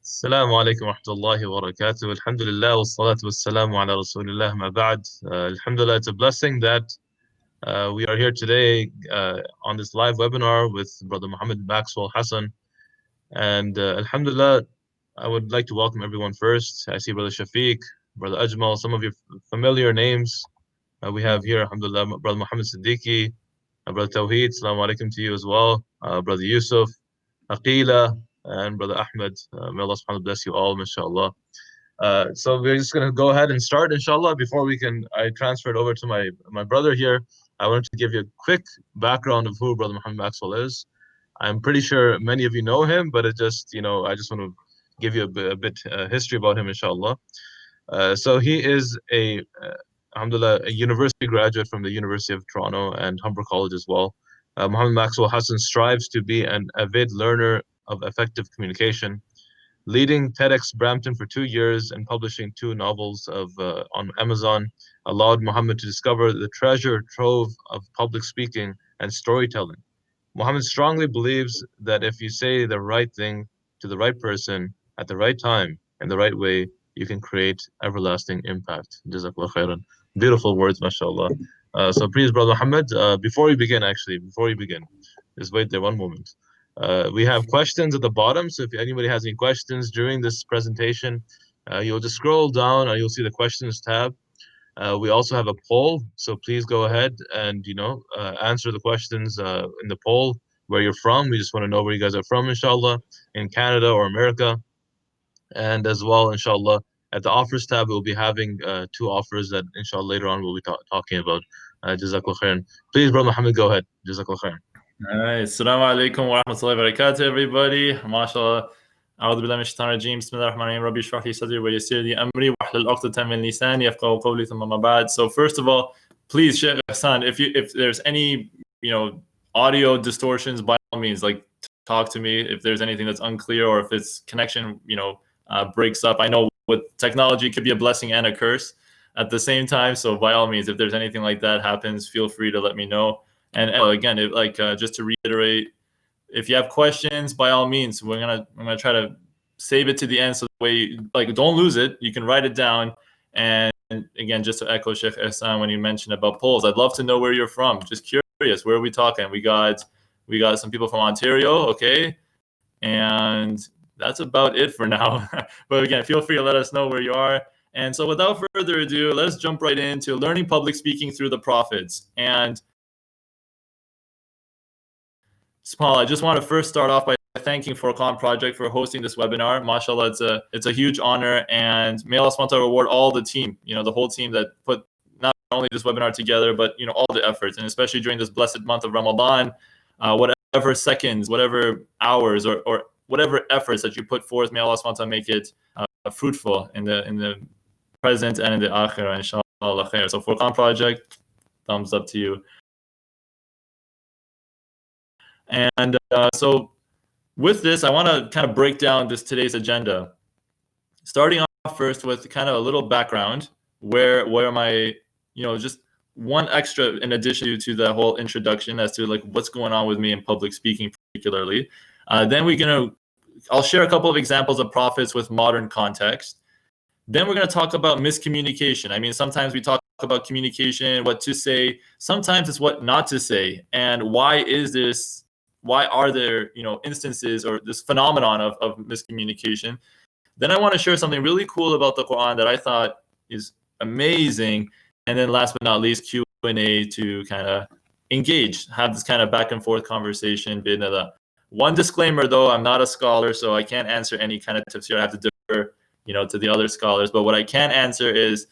السلام عليكم ورحمة الله وبركاته. Alhamdulillah wassalatu wassalamu ala rasulillah ma ba'd. Alhamdulillah, it's a blessing that we are here today on this live webinar with Brother Muhammad Maxwell Hassan. And Alhamdulillah, I would like to welcome everyone first. I see Brother Shafiq, Brother Ajmal, some of your familiar names we have here. Alhamdulillah, Brother Muhammad Siddiqui, Brother Tawheed, Assalamu alaikum to you as well. Brother Yusuf, Aqila, and Brother Ahmed. May Allah subhanahu wa ta'ala bless you all, mashallah. So we're just gonna go ahead and start, inshallah. Before I transfer it over to my brother here. I wanted to give you a quick background of who Brother Muhammad Maxwell is. I'm pretty sure many of you know him, but it just, I just want to give you a bit history about him, inshallah. So he is alhamdulillah, a university graduate from the University of Toronto and Humber College as well. Muhammad Maxwell Hassan strives to be an avid learner of effective communication, leading TEDx Brampton for 2 years and publishing two novels on Amazon, allowed Muhammad to discover the treasure trove of public speaking and storytelling. Muhammad strongly believes that if you say the right thing to the right person at the right time in the right way, you can create everlasting impact. Jazakallah khairan. Beautiful words, mashallah. So please, Brother Muhammad, before you begin, just wait there one moment. We have questions at the bottom, so if anybody has any questions during this presentation, you'll just scroll down and you'll see the questions tab. We also have a poll, so please go ahead and answer the questions in the poll where you're from. We just want to know where you guys are from, inshallah, in Canada or America. And as well, inshallah, at the offers tab, we'll be having two offers that, inshallah, later on we'll be talking about. Jazakallah khairan. Please, Brother Muhammad, go ahead. Jazakallah khairan. All right. Assalamu alaikum wa rahmatullahi wa barakatuh, everybody. MashaAllah. أعوذ بالله من الشيطان الرجيم بسم الله الرحمن الرحيم ربي اشرح لي صدري ويسر لي أمري واحلل عقدة من لساني يفقهوا قولي ثم ما بعد. So first of all, please, Sheikh Hassan, if there's any audio distortions, by all means, talk to me if there's anything that's unclear or if its connection breaks up. I know with technology it could be a blessing and a curse at the same time. So by all means, if there's anything like that happens, feel free to let me know. And again, just to reiterate, if you have questions, by all means, I'm gonna try to save it to the end, so the way don't lose it. You can write it down. And again, just to echo Sheikh Ehsan when you mentioned about polls, I'd love to know where you're from. Just curious, where are we talking? We got some people from Ontario, okay, and that's about it for now. But again, feel free to let us know where you are. And so, without further ado, let's jump right into learning public speaking through the prophets. And Small, I just want to first start off by thanking Furqan Project for hosting this webinar. MashaAllah, it's a huge honor, and may Allah SWT reward all the team, the whole team that put not only this webinar together, but all the efforts, and especially during this blessed month of Ramadan, whatever seconds, whatever hours, or whatever efforts that you put forth, may Allah SWT make it fruitful in the present and in the akhirah, inshallah khair. So Furqan Project, thumbs up to you. And so with this, I want to kind of break down today's agenda, starting off first with kind of a little background, where my, just one extra in addition to the whole introduction as to what's going on with me in public speaking particularly. Then I'll share a couple of examples of prophets with modern context. Then we're going to talk about miscommunication. I mean, sometimes we talk about communication, what to say. Sometimes it's what not to say. And why are there, instances or this phenomenon of miscommunication? Then I want to share something really cool about the Quran that I thought is amazing. And then last but not least, Q&A to kind of have this kind of back and forth conversation. One disclaimer though, I'm not a scholar, so I can't answer any kind of tips here. I have to defer, to the other scholars. But what I can answer is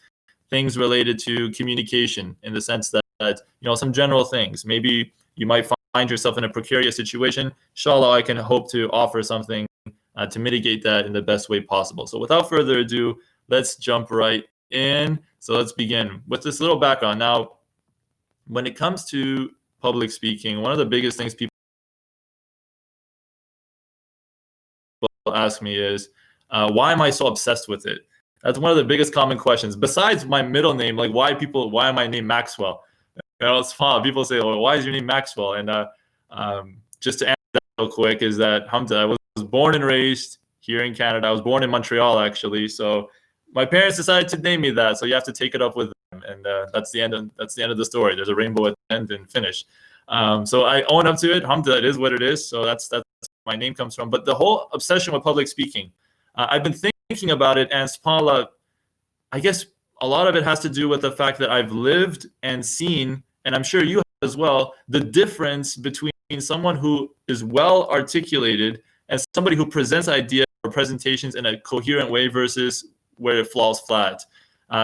things related to communication, in the sense that some general things. Maybe you might find yourself in a precarious situation. Inshallah, I can hope to offer something to mitigate that in the best way possible. So without further ado, let's jump right in. So let's begin with this little background. Now, when it comes to public speaking, one of the biggest things people ask me is, why am I so obsessed with it? That's one of the biggest common questions. Besides my middle name, why am I named Maxwell? It's fun. People say, well, why is your name Maxwell? And just to answer that real quick is that, alhamdulillah, I was born and raised here in Canada. I was born in Montreal, actually. So my parents decided to name me that. So you have to take it up with them. And that's the end of the story. There's a rainbow at the end and finish. So I own up to it. Alhamdulillah, it is what it is. So that's where my name comes from. But the whole obsession with public speaking, I've been thinking about it, and subhanAllah, I guess a lot of it has to do with the fact that I've lived and seen, and I'm sure you have as well, the difference between someone who is well articulated and somebody who presents ideas or presentations in a coherent way versus where it falls flat.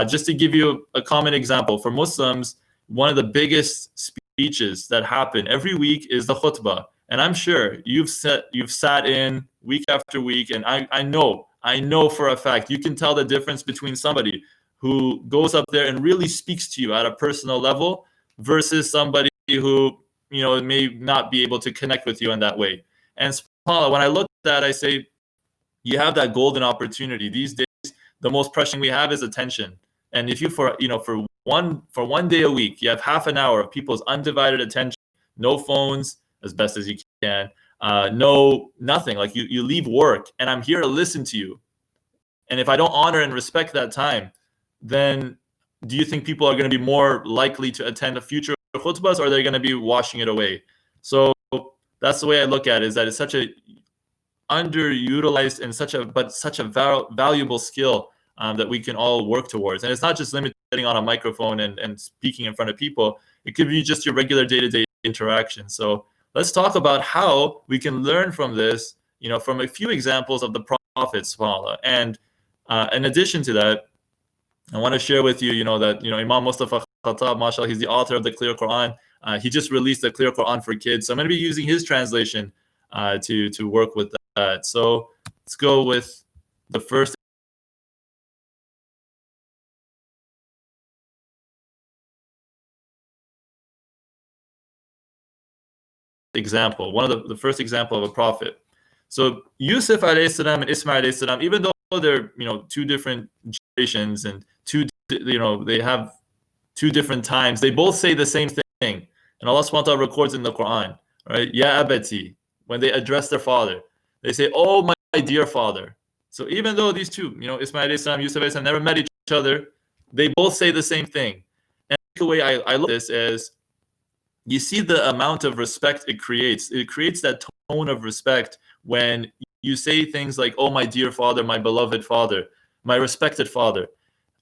Just to give you a common example, for Muslims, one of the biggest speeches that happen every week is the khutbah. And I'm sure you've sat in week after week, and I know for a fact you can tell the difference between somebody who goes up there and really speaks to you at a personal level versus somebody who, you know, may not be able to connect with you in that way. And subhanAllah, when I look at that, I say, you have that golden opportunity. These days, the most precious thing we have is attention. And if you, for one day a week, you have half an hour of people's undivided attention, no phones, as best as you can, no nothing. Like you leave work, and I'm here to listen to you. And if I don't honor and respect that time, then do you think people are going to be more likely to attend a future khutbahs, or are they going to be washing it away? So that's the way I look at it, is that it's such a underutilized and such a valuable skill that we can all work towards. And it's not just limited on a microphone and speaking in front of people. It could be just your regular day-to-day interaction. So let's talk about how we can learn from this, from a few examples of the prophets, subhanAllah. And in addition to that, I want to share with you, that Imam Mustafa Khattab, mashallah, he's the author of the Clear Quran. He just released the Clear Quran for kids. So I'm going to be using his translation to work with that. So let's go with the first example, one of the first example of a prophet. So Yusuf alayhi salam and Ismail alayhi salam, even though they're two different generations and they have two different times, they both say the same thing. And Allah subhanahu wa ta'ala records in the Quran, right? Ya abati, when they address their father, they say, "Oh my dear father." So even though these two, Ismail alayhi salam, Yusuf alayhi salam, never met each other, they both say the same thing. And the way I look at this is, you see the amount of respect it creates. It creates that tone of respect when you say things like, "Oh, my dear father, my beloved father, my respected father."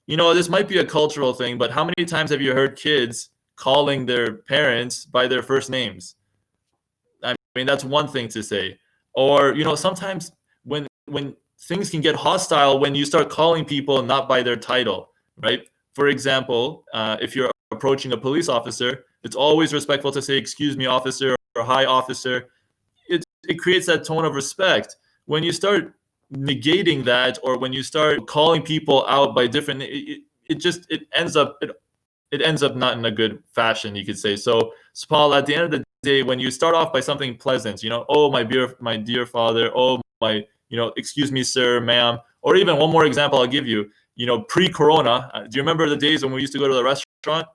This might be a cultural thing, but how many times have you heard kids calling their parents by their first names? I mean, that's one thing to say. Or, sometimes when things can get hostile when you start calling people not by their title, right? For example, if you're approaching a police officer, it's always respectful to say, "Excuse me, officer," or "Hi, officer." It creates that tone of respect. When you start negating that, or when you start calling people out by different, it ends up not in a good fashion, you could say. So, subhanAllah, at the end of the day, when you start off by something pleasant, "Oh, my dear father," "Oh, my," "Excuse me, sir, ma'am," or even one more example I'll give you. Pre-corona, do you remember the days when we used to go to the restaurant?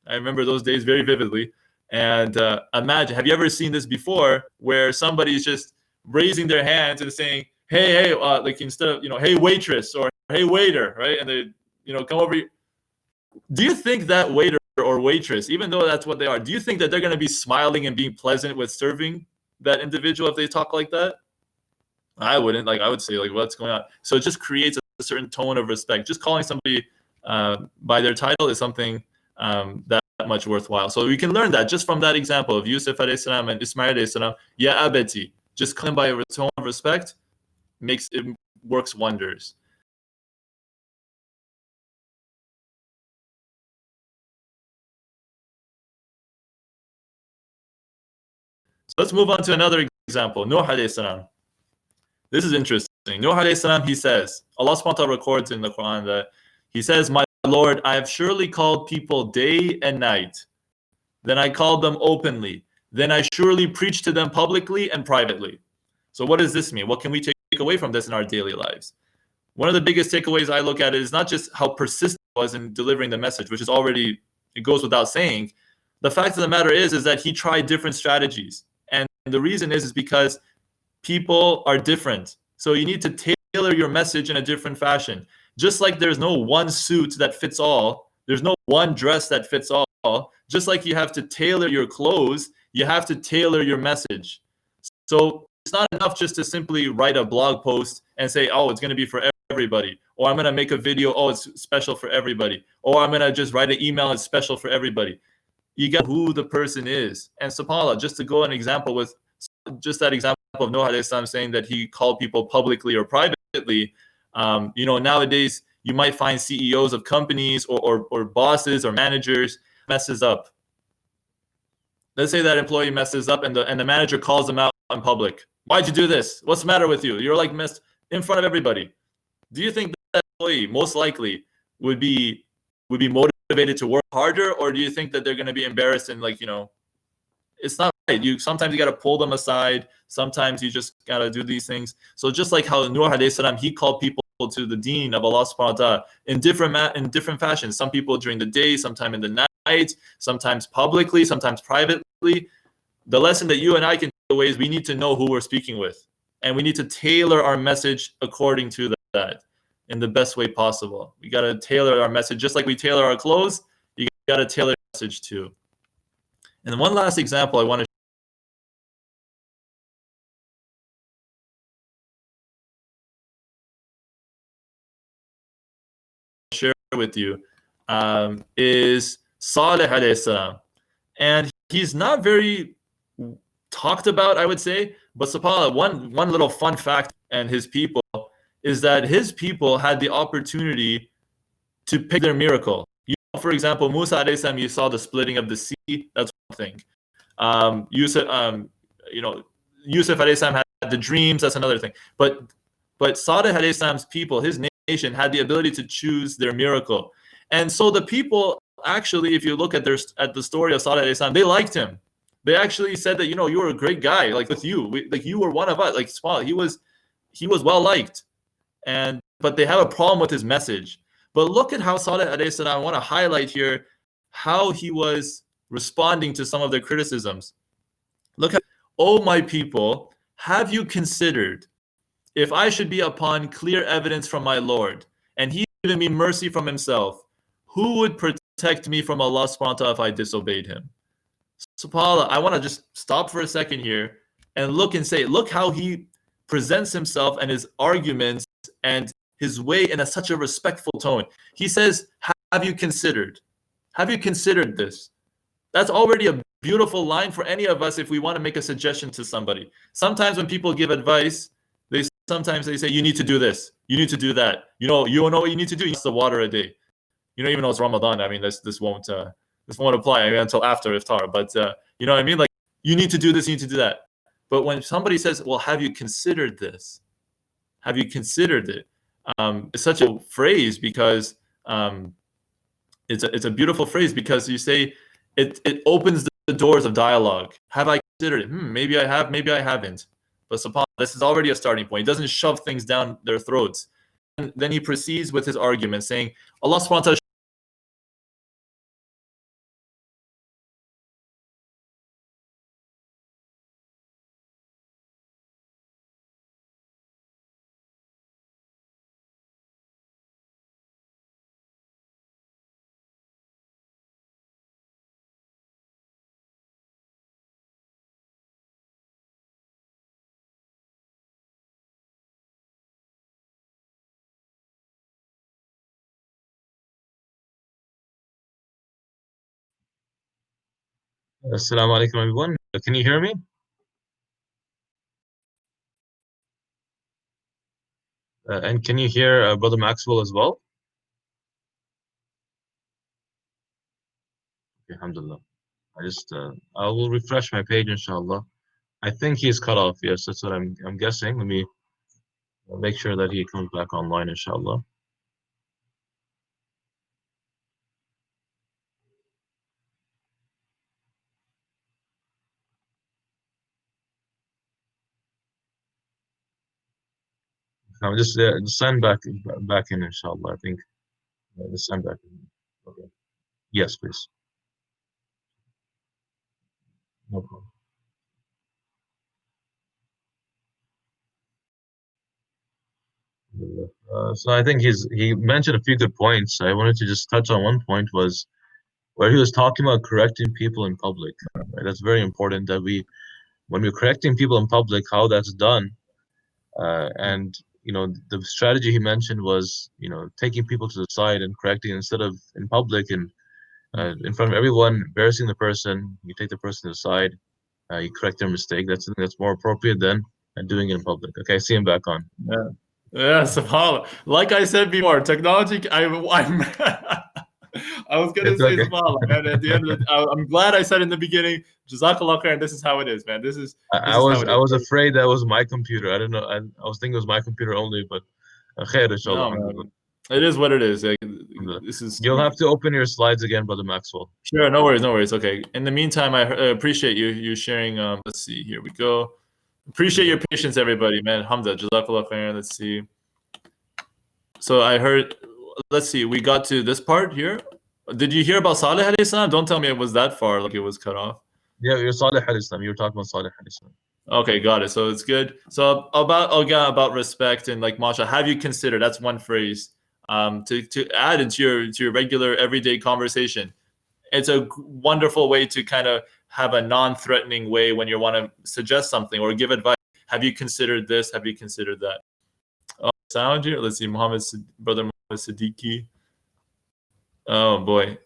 I remember those days very vividly. And imagine, have you ever seen this before, where somebody's just raising their hands and saying, hey, like instead of, "Hey, waitress," or "Hey, waiter," right? And they, come over. Do you think that waiter or waitress, even though that's what they are, do you think that they're going to be smiling and being pleasant with serving that individual if they talk like that? I wouldn't. I would say, "What's going on?" So it just creates a certain tone of respect. Just calling somebody by their title is something that much worthwhile. So we can learn that just from that example of Yusuf alayhi salam and Ismail alayhi salam. Ya abati, just calling by a tone of respect works wonders. So let's move on to another example. Nuh alayhi salam. This is interesting. Nuh alayhi salam, he says, Allah subhanahu wa ta'ala records in the Quran that he says, "My Lord, I have surely called people day and night. Then I called them openly. Then I surely preached to them publicly and privately." So what does this mean? What can we take away from this in our daily lives? One of the biggest takeaways I look at is not just how persistent he was in delivering the message, which is already, it goes without saying. The fact of the matter is that he tried different strategies. And the reason is because people are different. So you need to tailor your message in a different fashion. Just like there's no one suit that fits all, there's no one dress that fits all. Just like you have to tailor your clothes, you have to tailor your message. So it's not enough just to simply write a blog post and say, oh, it's going to be for everybody. Or I'm going to make a video, oh, it's special for everybody. Or I'm going to just write an email, it's special for everybody. You got who the person is. And subhanAllah, just to go an example with just that example of Noah alayhi salam saying that he called people publicly or privately, nowadays you might find CEOs of companies or bosses or managers messes up. Let's say that employee messes up and the manager calls them out in public. Why'd you do this? What's the matter with you? You're like messed in front of everybody. Do you think that employee most likely would be motivated to work harder, or do you think that they're going to be embarrassed and it's not right? Sometimes you got to pull them aside. Sometimes you just got to do these things. So just like how Nuh alayhi salam, he called people to the deen of Allah subhanahu wa ta'ala in different fashions. Some people during the day, sometime in the night, sometimes publicly, sometimes privately. The lesson that you and I can take away is we need to know who we're speaking with, and we need to tailor our message according to that in the best way possible. We got to tailor our message just like we tailor our clothes. You got to tailor your message too. And one last example I want to share with you is Saleh alayhi salam. And he's not very talked about, I would say, but subhanAllah, one little fun fact and his people is that his people had the opportunity to pick their miracle. For example, Musa alayhi salam, you saw the splitting of the sea. That's one thing. Yusuf alayhi salam had the dreams. That's another thing. But Saleh alayhi salam's people, his nation, had the ability to choose their miracle. And so the people actually, if you look at the story of Saleh alayhi salam, they liked him. They actually said that, you were a great guy. Like with you, you were one of us. Like he was well liked. But they have a problem with his message. But look at how Saleh alayhi salam, I want to highlight here how he was responding to some of their criticisms. Look at, oh my people, have you considered if I should be upon clear evidence from my Lord, and he given me mercy from himself, who would protect me from Allah subhanahu wa ta'ala if I disobeyed him? SubhanAllah, I want to just stop for a second here and look how he presents himself and his arguments and his way in such a respectful tone. He says, have you considered? Have you considered this? That's already a beautiful line for any of us if we want to make a suggestion to somebody. Sometimes when people give advice, sometimes they say, you need to do this, you need to do that. You know what you need to do? It's the water a day. Even though it's Ramadan, I mean, this won't apply until after iftar. But you know what I mean? Like, you need to do this, you need to do that. But when somebody says, well, have you considered this? Have you considered it? It's such a phrase because it's a beautiful phrase because you say it opens the doors of dialogue. Have I considered it? Maybe I have, maybe I haven't. But subhanAllah, this is already a starting point. He doesn't shove things down their throats. And then he proceeds with his argument saying, Allah subhanahu wa ta'ala Assalamu alaikum, everyone. Can you hear me? And can you hear Brother Maxwell as well? Okay, alhamdulillah. I will refresh my page, inshallah. I think he's cut off. Yes, that's what I'm guessing. Let me make sure that he comes back online, inshallah. I'm just send back in, inshallah. I think just send back in. Okay. Yes, please. No problem. So I think he mentioned a few good points. I wanted to just touch on one point was where he was talking about correcting people in public. Right? That's very important that when we're correcting people in public, how that's done. And the strategy he mentioned was taking people to the side and correcting instead of in public and in front of everyone, embarrassing the person. You take the person to the side, you correct their mistake. That's more appropriate than doing it in public. Okay, I see him back on. Yeah. Yeah, subhanAllah. Like I said before, technology. I'm I was gonna It's say okay. subhanAllah, man. At the end of the, I'm glad I said in the beginning, Jazakallah khair, and this is how it is, man. This is I how was it I is. was afraid that was my computer. I don't know. I was thinking it was my computer only, but khair, inshallah, No, alhamdulillah. man. It is what it is. Like, Alhamdulillah. this is You'll have to open your slides again, Brother Maxwell. sure. No worries, no worries. Okay. In the meantime, I appreciate you sharing. Let's see. Here we go. Appreciate your patience, everybody, man. Hamza, Jazakallah khair. Let's see. So I heard. Let's see. We got to this part here. Did you hear about Saleh alayhi salam? Don't tell me it was that far. Like it was cut off. Yeah, you're Salih al-Islam. You were talking about Salih al-Islam. Okay, got it. So it's good. So about respect and like masha, have you considered? That's one phrase to add into your regular everyday conversation. It's a wonderful way to kind of have a non-threatening way when you want to suggest something or give advice. Have you considered this? Have you considered that? Oh, sound here. Let's see, brother Muhammad Siddiqui. Oh boy.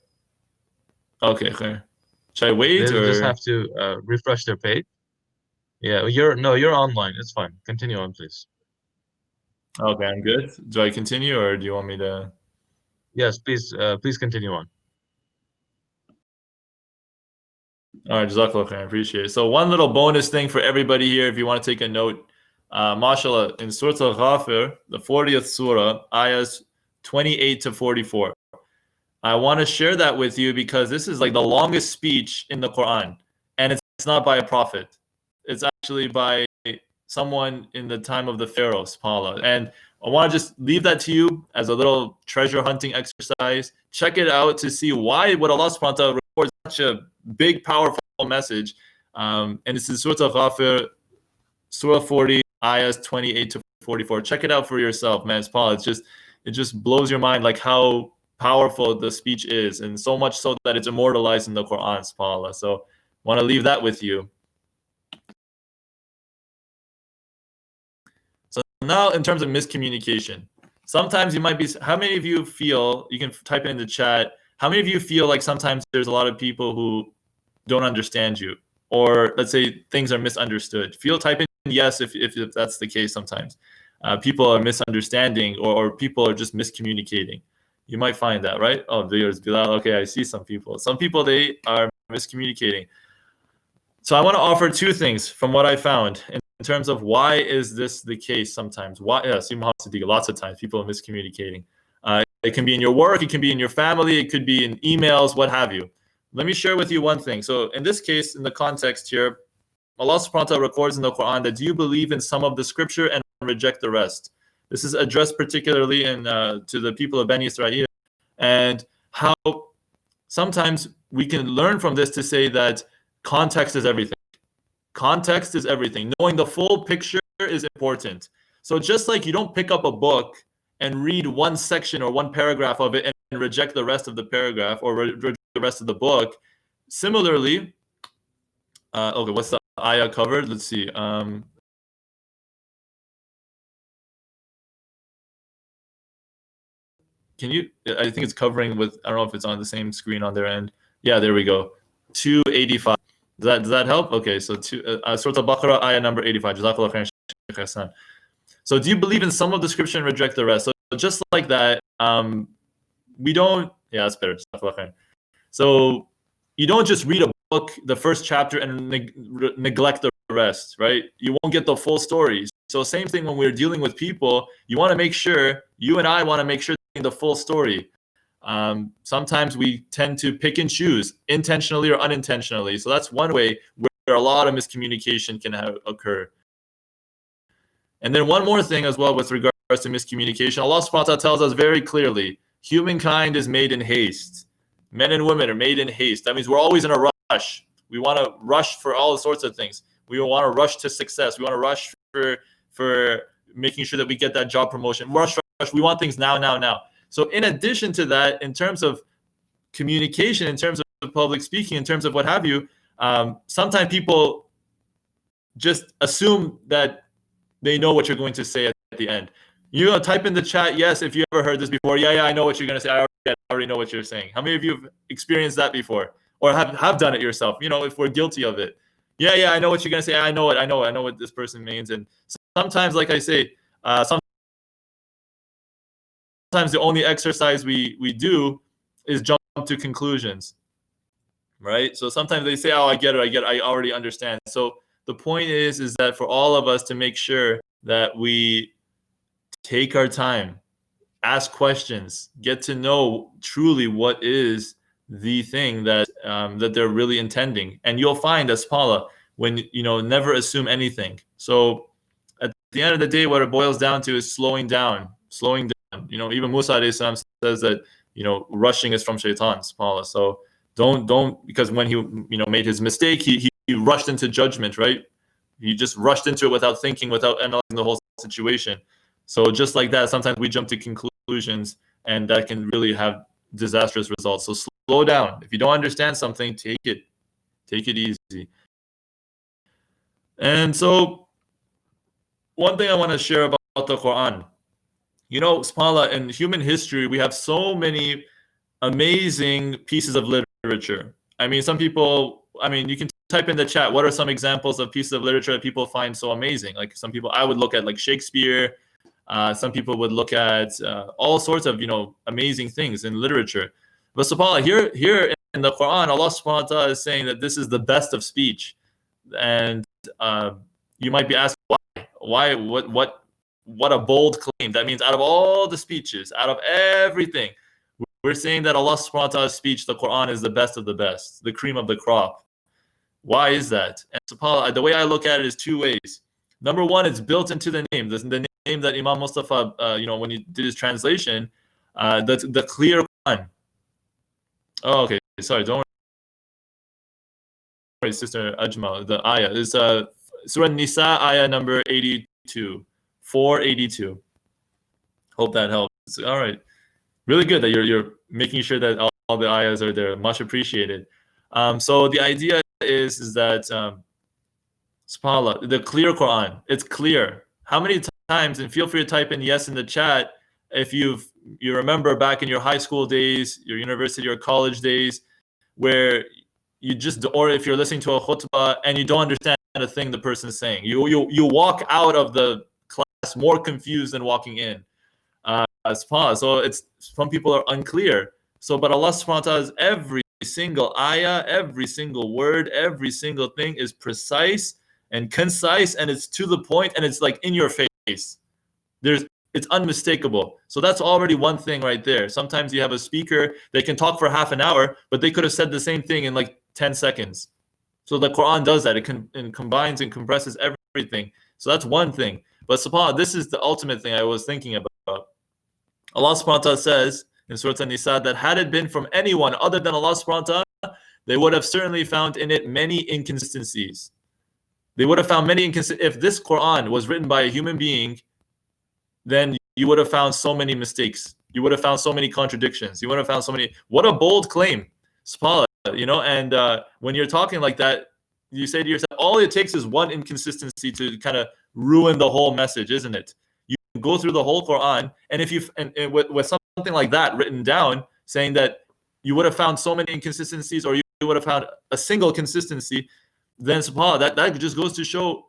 Okay, okay. Should I wait They or? just have to refresh their page. Yeah, you're online. It's fine. Continue on, please. Okay, I'm good. Do I continue or do you want me to? Yes, please continue on. All right, Jazakallah khair, I appreciate it. So one little bonus thing for everybody here, if you want to take a note, mashallah, in Surah Al-Ghafir, the 40th surah, ayahs 28 to 44. I want to share that with you because this is like the longest speech in the Quran, and it's not by a prophet. It's actually by someone in the time of the Pharaoh, subhanAllah. And I want to just leave that to you as a little treasure hunting exercise. Check it out to see why would Allah subhanahu wa ta'ala record such a big, powerful message. And it's in Surah Al-Ghafir, Surah 40, ayahs 28 to 44. Check it out for yourself, man. SubhanAllah, it just blows your mind like how powerful the speech is, and so much so that it's immortalized in the Quran, subhanAllah. So want to leave that with you. So now in terms of miscommunication, sometimes you might be, how many of you feel, you can type it in the chat, how many of you feel like sometimes there's a lot of people who don't understand you, or let's say things are misunderstood? Type in yes if that's the case. Sometimes people are misunderstanding, or people are just miscommunicating. You might find that, right? Oh, viewers, Bilal. Okay, I see some people. Some people, they are miscommunicating. So I want to offer two things from what I found in terms of why is this the case sometimes. Why? Yes, lots of times people are miscommunicating. It can be in your work, it can be in your family, it could be in emails, what have you. Let me share with you one thing. So in this case, in the context here, Allah subhanahu wa ta'ala records in the Quran that do you believe in some of the scripture and reject the rest? This is addressed particularly to the people of Bani Israel, and how sometimes we can learn from this to say that context is everything. Context is everything. Knowing the full picture is important. So just like you don't pick up a book and read one section or one paragraph of it and reject the rest of the paragraph or reject the rest of the book, similarly, okay, what's the ayah covered? Let's see. Can you, I think it's covering with, I don't know if it's on the same screen on their end. Yeah, there we go. 285. Does that help? Okay, so Surah Al-Baqarah, ayah number 85. Jazakallah khairan, Shaykh Hassan. So do you believe in some of the scripture and reject the rest? So just like that, we don't, yeah, that's better. So you don't just read a book, the first chapter, and neglect the rest, right? You won't get the full story. So same thing when we're dealing with people, you want to make sure, you and I want to make sure the full story. Sometimes we tend to pick and choose intentionally or unintentionally. So that's one way where a lot of miscommunication can occur. And then one more thing as well with regards to miscommunication, Allah subhanahu wa ta'ala tells us very clearly, humankind is made in haste. Men and women are made in haste. That means we're always in a rush. We want to rush for all sorts of things. We want to rush to success. We want to rush for making sure that we get that job promotion. Rush rush. We want things now, now, now. So in addition to that, in terms of communication, in terms of public speaking, in terms of what have you, sometimes people just assume that they know what you're going to say at the end. You know, type in the chat, yes, if you ever heard this before. Yeah, I know what you're going to say. I already know what you're saying. How many of you have experienced that before, or have done it yourself? You know, if we're guilty of it. Yeah, I know what you're going to say. I know what this person means. And sometimes, like I say, sometimes the only exercise we do is jump to conclusions, right? So sometimes they say, oh, I get it, I already understand. So the point is that for all of us to make sure that we take our time, ask questions, get to know truly what is the thing that that they're really intending. And you'll find, as Paula, when never assume anything. So at the end of the day, what it boils down to is slowing down. Even Musa alayhi salam says that rushing is from shaitan, Paula. So don't because when he made his mistake, he rushed into judgment, right? He just rushed into it without thinking, without analyzing the whole situation. So just like that, sometimes we jump to conclusions, and that can really have disastrous results. So slow down. If you don't understand something, take it easy. And so one thing I want to share about the Quran, subhanAllah, in human history, we have so many amazing pieces of literature. I mean, you can type in the chat, what are some examples of pieces of literature that people find so amazing? Like some people, I would look at like Shakespeare. Some people would look at all sorts of, amazing things in literature. But subhanAllah, here in the Quran, Allah subhanahu wa ta'ala is saying that this is the best of speech. And you might be asking, why? What a bold claim. That means out of all the speeches, out of everything, we're saying that Allah subhanahu wa ta'ala's speech, the Quran, is the best of the best, the cream of the crop. Why is that? And subhanAllah, the way I look at it is two ways. Number one, it's built into the name. The name that Imam Mustafa, when he did his translation, the clear Quran. Oh, okay. Sorry, don't worry, Sister Ajmal. The ayah is Surah Nisa, ayah number 82, 482. Hope that helps. All right, really good that you're making sure that all the ayahs are there. Much appreciated. So the idea is that subhanAllah, the clear Quran, it's clear. How many times, and feel free to type in yes in the chat if you remember back in your high school days, your university or college days, where or if you're listening to a khutbah and you don't understand a thing the person's saying, you walk out of the class more confused than walking in. SubhanAllah. So it's, some people are unclear. So, but Allah subhanahu wa ta'ala's every single ayah, every single word, every single thing is precise and concise, and it's to the point, and it's like in your face. It's unmistakable. So that's already one thing right there. Sometimes you have a speaker, they can talk for half an hour, but they could have said the same thing in like 10 seconds. So the Quran does that. It combines and compresses everything. So that's one thing. But subhanAllah, this is the ultimate thing I was thinking about. Allah subhanahu wa ta'ala says in Surah An-Nisa that had it been from anyone other than Allah subhanahu wa ta'ala, they would have certainly found in it many inconsistencies. They would have found many inconsistencies. If this Quran was written by a human being, then you would have found so many mistakes. You would have found so many contradictions. You would have found so many. What a bold claim, subhanAllah, And when you're talking like that, you say to yourself, all it takes is one inconsistency to kind of ruin the whole message, isn't it? You go through the whole Quran, and if you with something like that written down, saying that you would have found so many inconsistencies, or you would have found a single consistency, then subhanAllah, that just goes to show,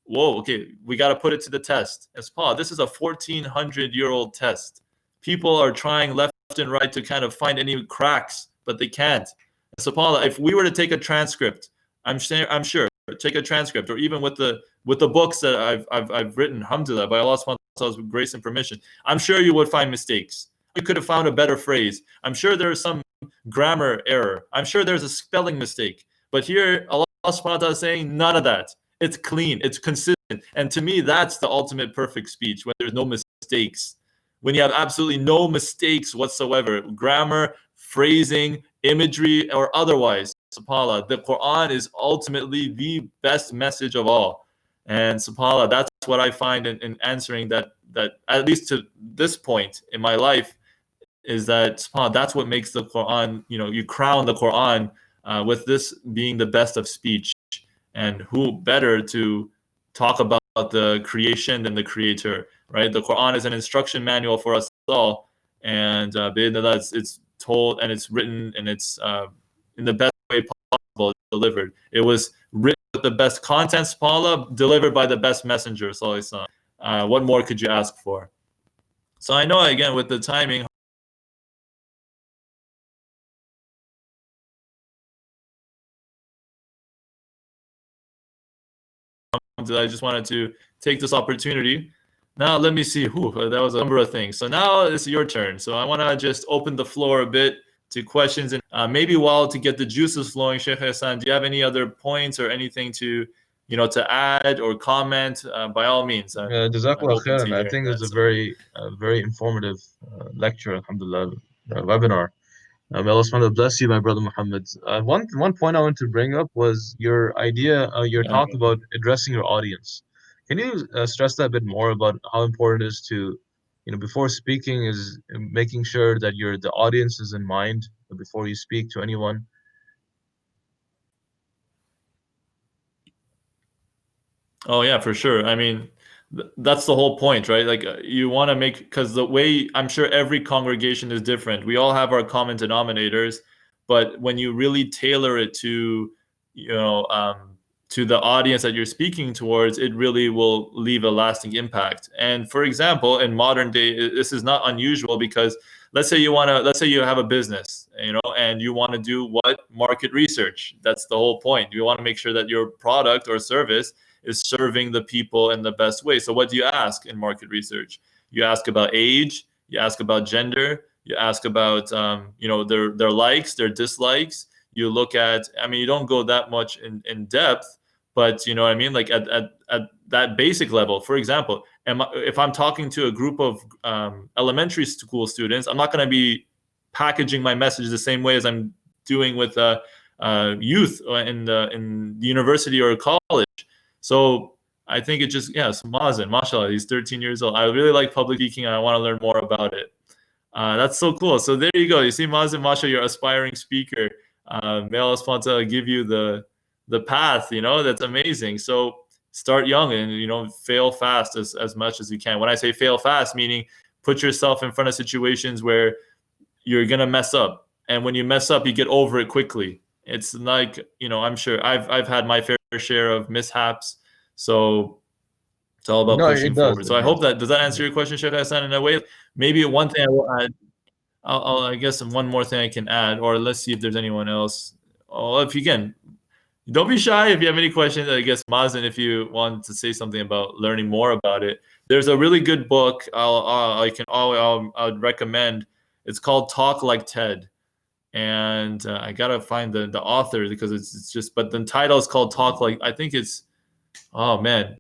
whoa, okay, we got to put it to the test. And subhanAllah, this is a 1,400-year-old test. People are trying left and right to kind of find any cracks, but they can't. And subhanAllah, if we were to take a transcript, I'm sure, take a transcript, or even with the books that I've written, alhamdulillah, by Allah subhanahu wa ta'ala's grace and permission, I'm sure you would find mistakes. You could have found a better phrase. I'm sure there's some grammar error. I'm sure there's a spelling mistake. But here, Allah subhanahu wa ta'ala is saying none of that. It's clean, it's consistent. And to me, that's the ultimate perfect speech, when there's no mistakes. When you have absolutely no mistakes whatsoever, grammar, phrasing, imagery, or otherwise, subhanAllah, the Quran is ultimately the best message of all. And subhanAllah, that's what I find in answering that at least to this point in my life, is that subhanAllah, that's what makes the Quran, you crown the Quran with this being the best of speech. And who better to talk about the creation than the creator, right? The Quran is an instruction manual for us all. And it's told and it's written and it's in the best way possible delivered. It was written with the best content, subhanAllah, delivered by the best messenger, sallallahu alaihi wasallam. What more could you ask for? So I know, again, with the timing, I just wanted to take this opportunity. Now, let me see. That was a number of things. So now it's your turn. So I want to just open the floor a bit to questions. And maybe while to get the juices flowing, Sheikh Hassan, do you have any other points or anything to add or comment? By all means. Jazakallah khairan. I think it's a very informative lecture, alhamdulillah, webinar. May Allah subhanahu wa ta'ala bless you, my brother Muhammad. One point I want to bring up was your idea, your talk about addressing your audience. Can you stress that a bit more about how important it is to, before speaking, is making sure that the audience is in mind before you speak to anyone? Oh yeah, for sure. I mean, that's the whole point, right? Like you want to make, because the way, I'm sure every congregation is different. We all have our common denominators, but when you really tailor it to, to the audience that you're speaking towards, it really will leave a lasting impact. And for example, in modern day, this is not unusual because let's say you have a business, and you want to do what? Market research. That's the whole point. You want to make sure that your product or service is serving the people in the best way. So what do you ask in market research? You ask about age, you ask about gender, you ask about their likes, their dislikes. You look at, you don't go that much in depth, but you know what I mean? Like at that basic level. For example, if I'm talking to a group of elementary school students, I'm not going to be packaging my message the same way as I'm doing with youth in the university or college. So I think it just, so Mazen, mashallah, he's 13 years old. I really like public speaking and I want to learn more about it. That's so cool. So there you go. You see, Mazen, mashallah, you're an aspiring speaker. May Allah subhanahu wa ta'ala give you the path, that's amazing. So start young and, fail fast as much as you can. When I say fail fast, meaning put yourself in front of situations where you're going to mess up. And when you mess up, you get over it quickly. It's like, I'm sure I've had my fair share of mishaps. So it's all about pushing forward. So I hope does that answer your question, Sheikh Hassan, in a way? Maybe one thing I will add, I guess one more thing I can add, or let's see if there's anyone else. Oh, if you can, don't be shy if you have any questions. I guess Mazen, if you want to say something about learning more about it, there's a really good book I would recommend. It's called Talk Like TED. And I gotta find the author because it's just, but the title is called Talk Like, I think it's, oh man,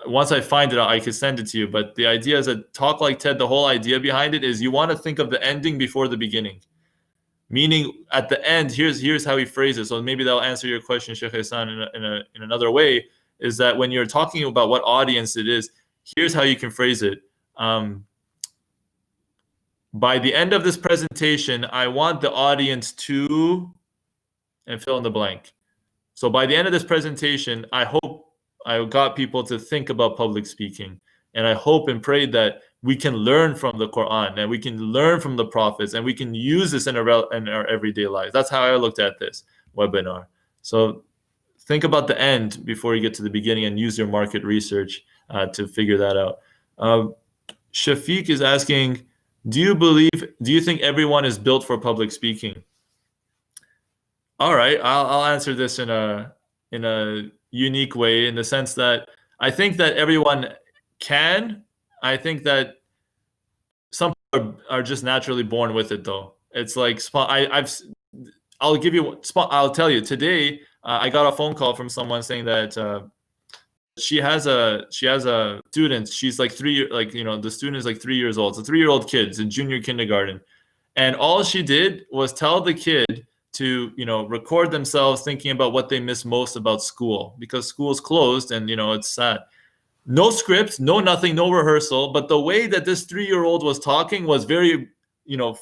once I find it I can send it to you. But the idea is that Talk Like TED, the whole idea behind it is you want to think of the ending before the beginning, meaning at the end, here's how he phrases. So maybe that'll answer your question, Sheikh Hassan, in another way, is that when you're talking about what audience it is, here's how you can phrase it. By the end of this presentation, I want the audience to, and fill in the blank. So by the end of this presentation, I hope I got people to think about public speaking. And I hope and pray that we can learn from the Quran and we can learn from the prophets and we can use this in our everyday lives. That's how I looked at this webinar. So think about the end before you get to the beginning and use your market research to figure that out. Shafiq is asking, do you think everyone is built for public speaking? All right, I'll answer this in a unique way, in the sense that I think that everyone can. I think that some people are just naturally born with it, though. It's like I'll tell you today. I got a phone call from someone saying that she has a student. She's like the student is like 3 years old. It's a 3-year-old kid. It's in junior kindergarten, and all she did was tell the kid to record themselves thinking about what they miss most about school, because school's closed and it's sad. No script, no nothing, no rehearsal, but the way that this 3-year-old was talking was very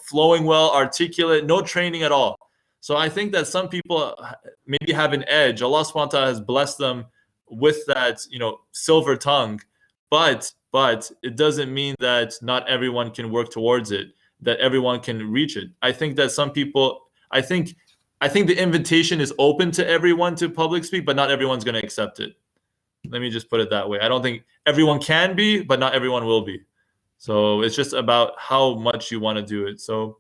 flowing well, articulate, no training at all. So I think that some people maybe have an edge. Allah subhanahu wa ta'ala has blessed them with that silver tongue, but it doesn't mean that not everyone can work towards it, that everyone can reach it. I think that some people, I think the invitation is open to everyone to public speak, but not everyone's going to accept it. Let me just put it that way. I don't think everyone can be, but not everyone will be. So it's just about how much you want to do it. So,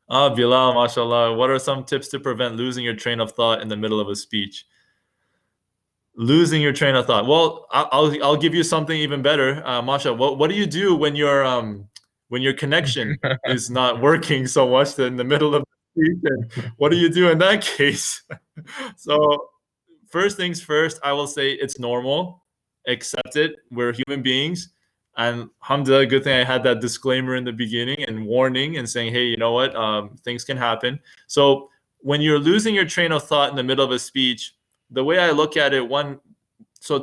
Bilal, mashallah, what are some tips to prevent losing your train of thought in the middle of a speech? Losing your train of thought. Well, I'll give you something even better. Masha, what do you do when your connection is not working so much in the middle of the speech? And what do you do in that case? So, first things first, I will say it's normal. Accept it. We're human beings. And alhamdulillah, good thing I had that disclaimer in the beginning and warning and saying, hey, you know what? Things can happen. So when you're losing your train of thought in the middle of a speech, the way I look at it,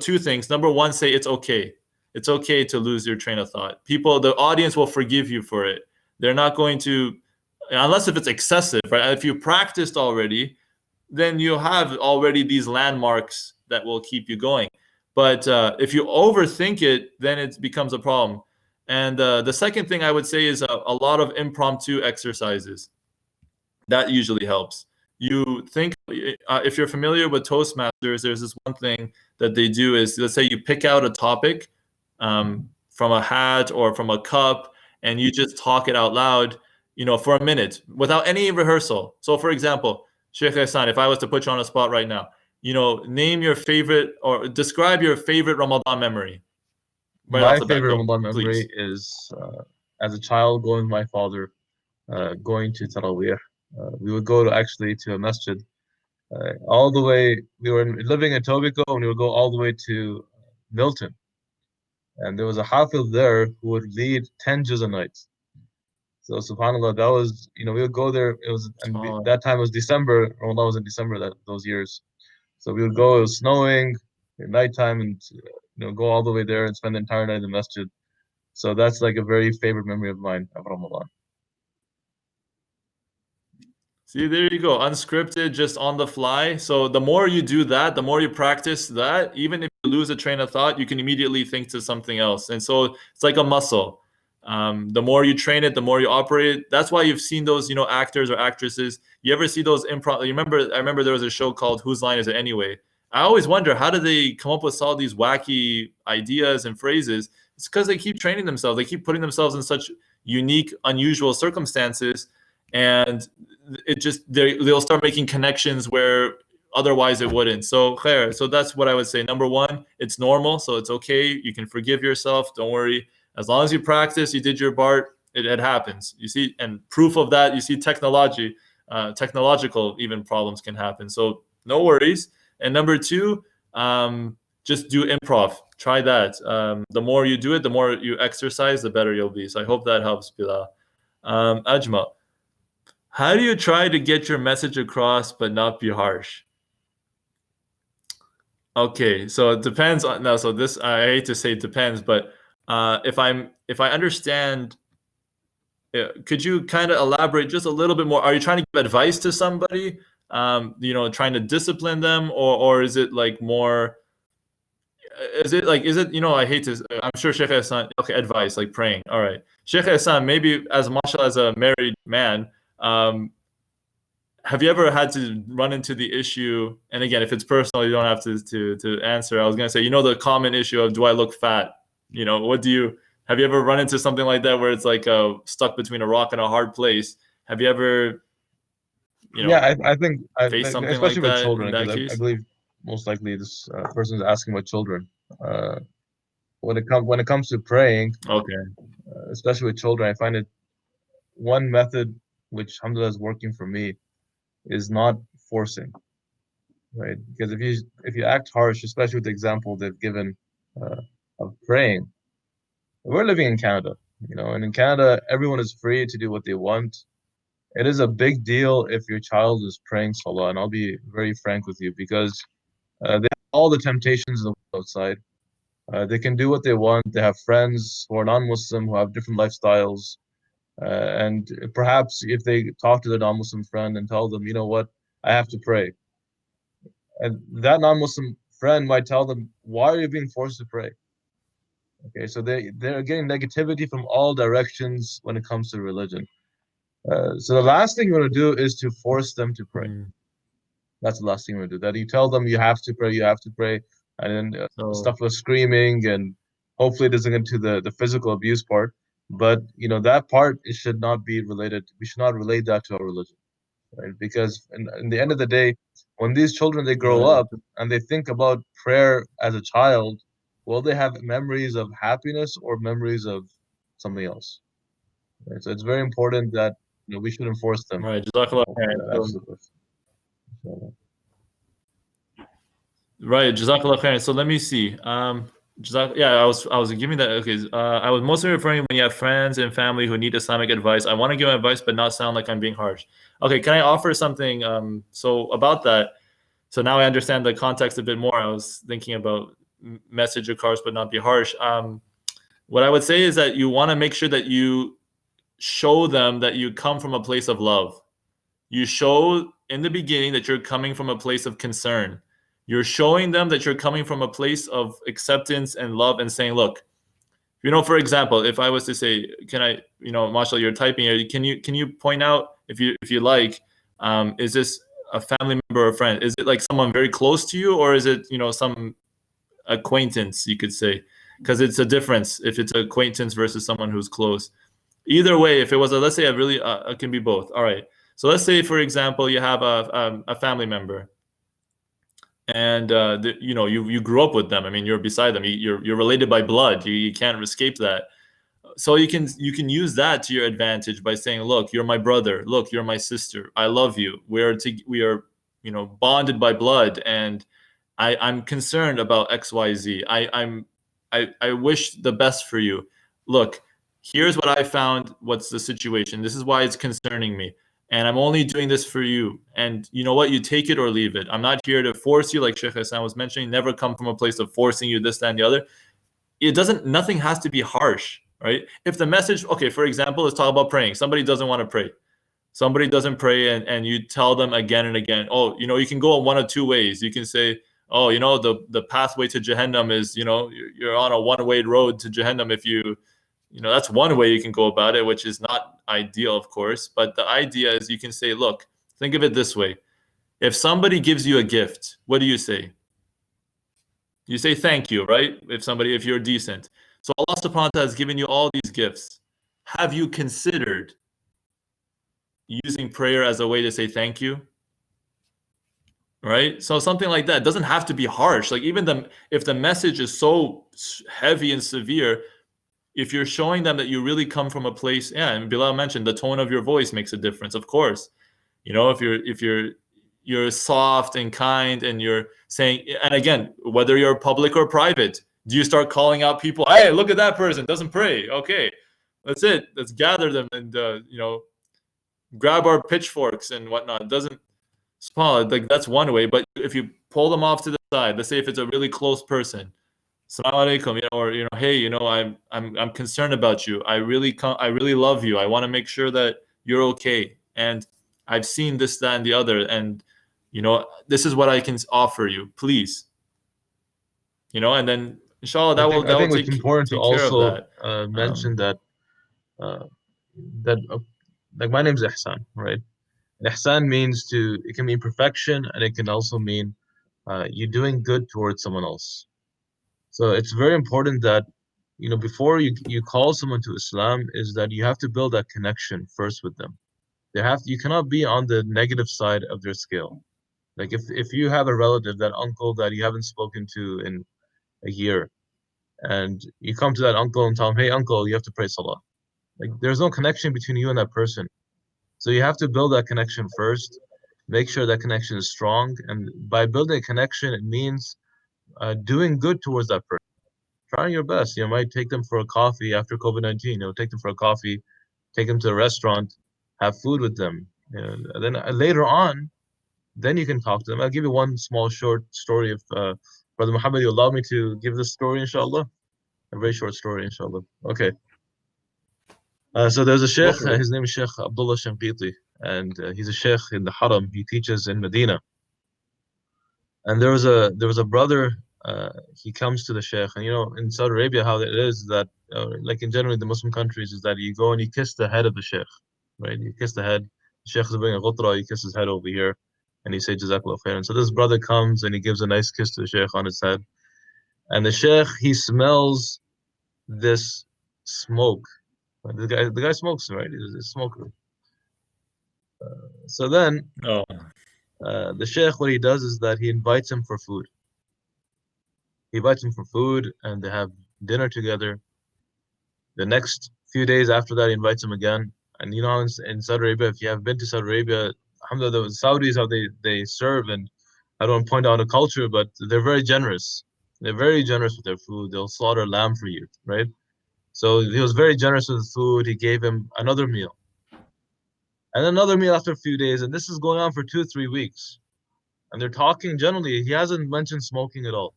two things. Number one, say it's okay. It's okay to lose your train of thought. The audience will forgive you for it. They're not going to, unless if it's excessive, right? If you practiced already, then you have already these landmarks that will keep you going. But if you overthink it, then it becomes a problem. And the second thing I would say is a lot of impromptu exercises. That usually helps. You think, if you're familiar with Toastmasters, there's this one thing that they do is, let's say you pick out a topic from a hat or from a cup, and you just talk it out loud, for a minute without any rehearsal. So for example, Sheikh Hassan, if I was to put you on a spot right now, name your favorite or describe your favorite Ramadan memory. My favorite Ramadan memory is as a child going with my father, going to Taraweeh. We would go to a masjid all the way. We were living in Tobico, and we would go all the way to Milton. And there was a hafiz there who would lead 10 juz a night. So subhanAllah, that was, we would go there. That time was December. Ramadan was in December those years. So we would go, it was snowing at nighttime, and go all the way there and spend the entire night in the masjid. So that's like a very favorite memory of mine of Ramadan. See, there you go. Unscripted, just on the fly. So the more you do that, the more you practice that, even if you lose a train of thought, you can immediately think to something else. And so it's like a muscle. The more you train it, the more you operate it. That's why you've seen those, actors or actresses. You ever see those improv? I remember there was a show called Whose Line Is It Anyway? I always wonder, how do they come up with all these wacky ideas and phrases? It's because they keep training themselves. They keep putting themselves in such unique, unusual circumstances, and they'll start making connections where otherwise it wouldn't. So khair. So that's what I would say. Number one, it's normal, so it's okay. You can forgive yourself. Don't worry. As long as you practice, you did your part, it happens. You see, and proof of that, you see technological even problems can happen. So no worries. And number two, just do improv. Try that. The more you do it, the more you exercise, the better you'll be. So I hope that helps, Bilal. Ajma, how do you try to get your message across but not be harsh? Okay, so it depends on no. So this, I hate to say it depends, but if I understand, could you kind of elaborate just a little bit more? Are you trying to give advice to somebody? Trying to discipline them, or is it like more? Is it I hate to. I'm sure Sheikh Hassan. Okay, advice like praying. All right, Sheikh Hassan. Maybe mashallah, as a married man, have you ever had to run into the issue? And again, if it's personal, you don't have to answer. I was gonna say, the common issue of, do I look fat? Have you ever run into something like that where it's like stuck between a rock and a hard place? Have you ever, I think faced something especially like with that children, in that because case? I believe most likely this person is asking about children. When it comes to praying, Okay. especially with children, I find it one method which alhamdulillah is working for me is not forcing, right? Because if you act harsh, especially with the example they've given of praying, we're living in Canada, and in Canada everyone is free to do what they want, it is a big deal if your child is praying salah, and I'll be very frank with you because they have all the temptations in the world outside. They can do what they want. They have friends who are non-Muslim who have different lifestyles. And perhaps if they talk to their non-Muslim friend and tell them, you know what, I have to pray. And that non-Muslim friend might tell them, why are you being forced to pray? Okay, so they're getting negativity from all directions when it comes to religion. So the last thing you want to do is to force them to pray. Mm. That's the last thing you want to do. That you tell them you have to pray, and then So stuff with screaming, and hopefully it doesn't get to the physical abuse part. But that part, it should not be related. We should not relate that to our religion, right? Because in the end of the day, when these children they grow right. up and they think about prayer as a child, will they have memories of happiness or memories of something else? Right? So it's very important that we should enforce them. Right. Jazakallah khairan. So, Absolutely. So, right. Jazakallah khairan. So let me see. Yeah, I was giving that. Okay. I was mostly referring when you have friends and family who need Islamic advice. I want to give advice, but not sound like I'm being harsh. Okay. Can I offer something? So about that. So now I understand the context a bit more. I was thinking about message of course, but not be harsh. What I would say is that you want to make sure that you show them that you come from a place of love. You show in the beginning that you're coming from a place of concern. You're showing them that you're coming from a place of acceptance and love and saying, look, for example, if I was to say, can I, Marshall, you're typing here, can you point out if you like, is this a family member or a friend? Is it like someone very close to you, or is it, some acquaintance, you could say? Because it's a difference if it's an acquaintance versus someone who's close. Either way, if it was let's say it can be both. All right. So let's say, for example, you have a family member, and you grew up with them. I mean, you're beside them. You're related by blood. You can't escape that. So you can use that to your advantage by saying, look, you're my brother. Look, you're my sister. I love you. We are bonded by blood, and I'm concerned about XYZ. I wish the best for you. Look, here's what I found. What's the situation? This is why it's concerning me. And I'm only doing this for you. And you know what? You take it or leave it. I'm not here to force you, like Sheikh Hassan was mentioning. Never come from a place of forcing you this, that, and the other. Nothing has to be harsh, right? If the message, okay, for example, let's talk about praying. Somebody doesn't want to pray. Somebody doesn't pray, and you tell them again and again, oh, you can go one of two ways. You can say, oh, the pathway to Jahannam is, you're on a one-way road to Jahannam. If that's one way you can go about it, which is not ideal, of course. But the idea is you can say, look, think of it this way. If somebody gives you a gift, what do you say? You say thank you, right? If you're decent. So Allah subhanahu wa ta'ala has given you all these gifts. Have you considered using prayer as a way to say thank you? Right? So something like that. It doesn't have to be harsh. Like if the message is so heavy and severe, if you're showing them that you really come from a place, yeah, and Bilal mentioned the tone of your voice makes a difference, of course. If you're soft and kind, and you're saying, and again, whether you're public or private, do you start calling out people? Hey, look at that person, doesn't pray. Okay, that's it. Let's gather them and grab our pitchforks and whatnot. It doesn't small like that's one way. But if you pull them off to the side, let's say if it's a really close person, Assalamu alaikum, or hey, I'm concerned about you. I really love you. I want to make sure that you're okay. And I've seen this, that, and the other, and this is what I can offer you. Please, and then inshallah I that will think it's important to take care of also that. mention that uh, that like my name's Ihsan, right? And Ihsan means it can mean perfection, and it can also mean you doing good towards someone else. So it's very important that before you call someone to Islam, is that you have to build that connection first with them. You cannot be on the negative side of their scale. Like if you have a relative, that uncle that you haven't spoken to in a year, and you come to that uncle and tell him, "Hey, uncle, you have to pray salah." Like there's no connection between you and that person. So you have to build that connection first. Make sure that connection is strong, and by building a connection, it means doing good towards that person. Trying your best. You might take them for a coffee after COVID-19. Take them for a coffee, take them to a restaurant, have food with them. And then later on, then you can talk to them. I'll give you one small short story if Brother Muhammad, you allow me to give this story, inshallah. A very short story, inshallah. Okay. So there's a Go sheikh, for it. his name is Sheikh Abdullah Shanqiti, and he's a sheikh in the Haram. He teaches in Medina. And there was a brother. He comes to the sheikh, and in Saudi Arabia, how it is that, like in generally the Muslim countries, is that you go and you kiss the head of the sheikh, right? You kiss the head. The sheikh is wearing a ghutra, you kiss his head over here, and you say Jazakallah khair. And so this brother comes and he gives a nice kiss to the sheikh on his head, and the sheikh, he smells this smoke. The guy smokes, right? He's a smoker. So then Oh, the sheikh, what he does is that he invites him for food. He invites him for food, and they have dinner together. The next few days after that, he invites him again. And in Saudi Arabia, if you have been to Saudi Arabia, alhamdulillah, the Saudis, how they serve, and I don't point out a culture, but they're very generous. They're very generous with their food. They'll slaughter lamb for you, right? So he was very generous with the food. He gave him another meal, and another meal after a few days, and this is going on for 2 3 weeks. And they're talking generally. He hasn't mentioned smoking at all.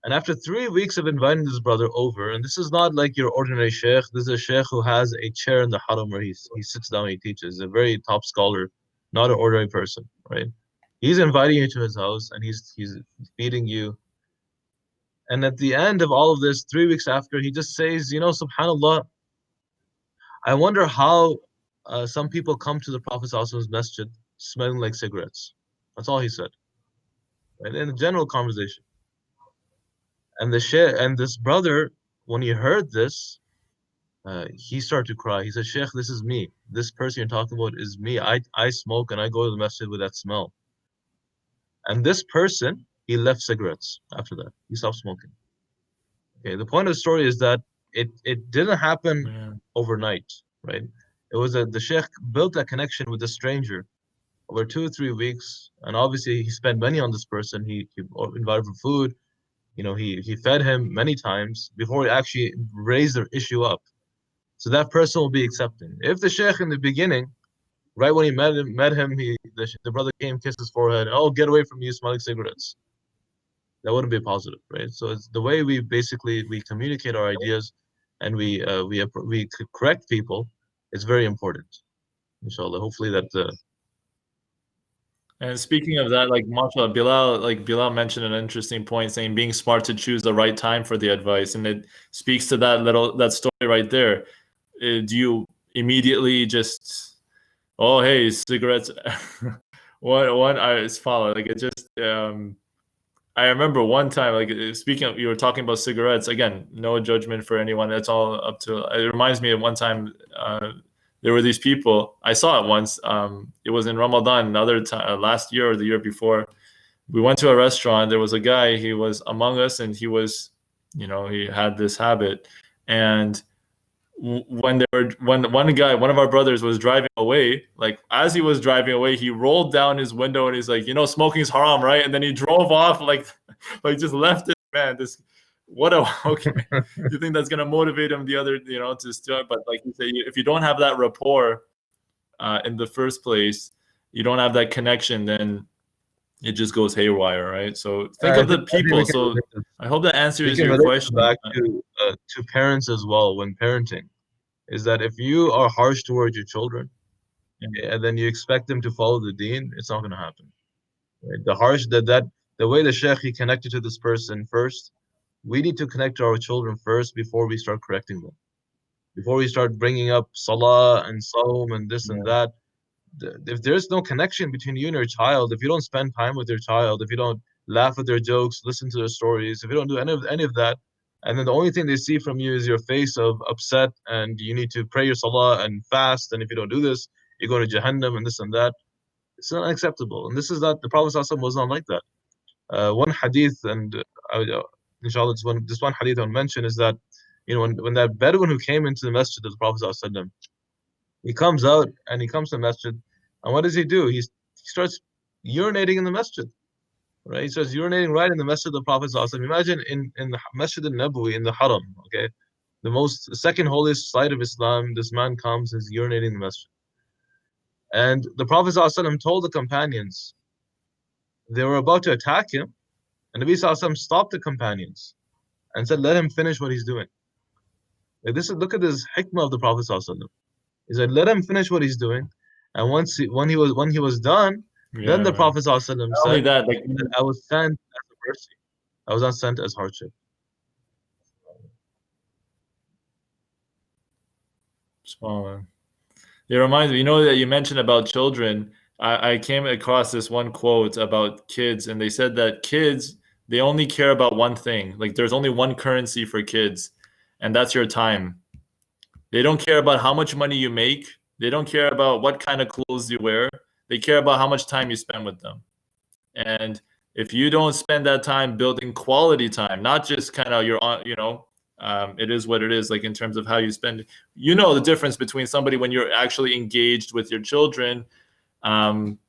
And after 3 weeks of inviting this brother over, and this is not like your ordinary sheikh, this is a sheikh who has a chair in the haram where he sits down and he teaches, a very top scholar, not an ordinary person, right? He's inviting you to his house and he's feeding you. And at the end of all of this, 3 weeks after, he just says, subhanAllah, I wonder how some people come to the Prophet's masjid smelling like cigarettes. That's all he said, right? In a general conversation. And this brother, when he heard this, he started to cry. He said, Sheikh, this is me. This person you're talking about is me. I smoke and I go to the masjid with that smell. And this person, he left cigarettes after that. He stopped smoking. Okay, the point of the story is that it didn't happen man. overnight, right? It was the sheikh built a connection with a stranger over 2 or 3 weeks, and obviously he spent money on this person. He invited for food. He fed him many times before he actually raised the issue up. So that person will be accepting. If the sheikh in the beginning, right when he met him, the brother came, kissed his forehead, oh, get away from you, smelling cigarettes. That wouldn't be positive, right? So it's the way we communicate our ideas, and we correct people. It's very important, inshallah. Hopefully that. And speaking of that, like mashallah, Bilal mentioned an interesting point, saying being smart to choose the right time for the advice, and it speaks to that story right there. Do you immediately just, oh hey, cigarettes? what I follow like it just I remember one time, like speaking of, you were talking about cigarettes again. No judgment for anyone. That's all up to. It reminds me of one time. There were these people. I saw it once. It was in Ramadan. Another time, last year or the year before, we went to a restaurant. There was a guy. He was among us, and he was, he had this habit. And when one of our brothers was driving away, like as he was driving away, he rolled down his window and he's like, smoking's haram, right? And then he drove off, like just left it. Man, okay. You think that's gonna motivate him the other, to start? But like you say, if you don't have that rapport in the first place, you don't have that connection, then it just goes haywire, right? So think of the people. So I hope that answers your question. Back to parents as well when parenting, is that if you are harsh towards your children, and then you expect them to follow the deen, it's not going to happen. Right? The way the sheikh he connected to this person first, we need to connect to our children first before we start correcting them. Before we start bringing up salah and saum and this and that, if there's no connection between you and your child, if you don't spend time with your child, if you don't laugh at their jokes, listen to their stories, if you don't do any of that, and then the only thing they see from you is your face of upset, and you need to pray your salah and fast, and if you don't do this, you go to Jahannam and this and that, it's not acceptable. And this is not, the Prophet ﷺ was not like that. One hadith, and inshallah, this one hadith I'll mention is that, when that Bedouin who came into the masjid of the Prophet ﷺ, he comes out and he comes to the masjid, and what does he do? He starts urinating in the masjid, right? He starts urinating right in the masjid of the Prophet ﷺ. Imagine in the Masjid al-Nabawi, in the Haram, okay, the second holiest site of Islam, this man comes and is urinating in the masjid. And the Prophet ﷺ told the companions, they were about to attack him, and Nabi ﷺ stopped the companions and said, let him finish what he's doing. Like this is, look at this hikmah of the Prophet ﷺ. He said, let him finish what he's doing. And when he was done, then Yeah, the man. Prophet ﷺ Not only said that, like, that I was sent as a mercy. I was not sent as hardship. SubhanAllah. It reminds me, you know, that you mentioned about children. I came across this one quote about kids, and they said that kids, they only care about one thing. Like, there's only one currency for kids, and that's your time. They don't care about how much money you make. They don't care about what kind of clothes you wear. They care about how much time you spend with them. And if you don't spend that time building quality time, not just kind of it is what it is, like in terms of how you spend, you know, the difference between somebody when you're actually engaged with your children. Um,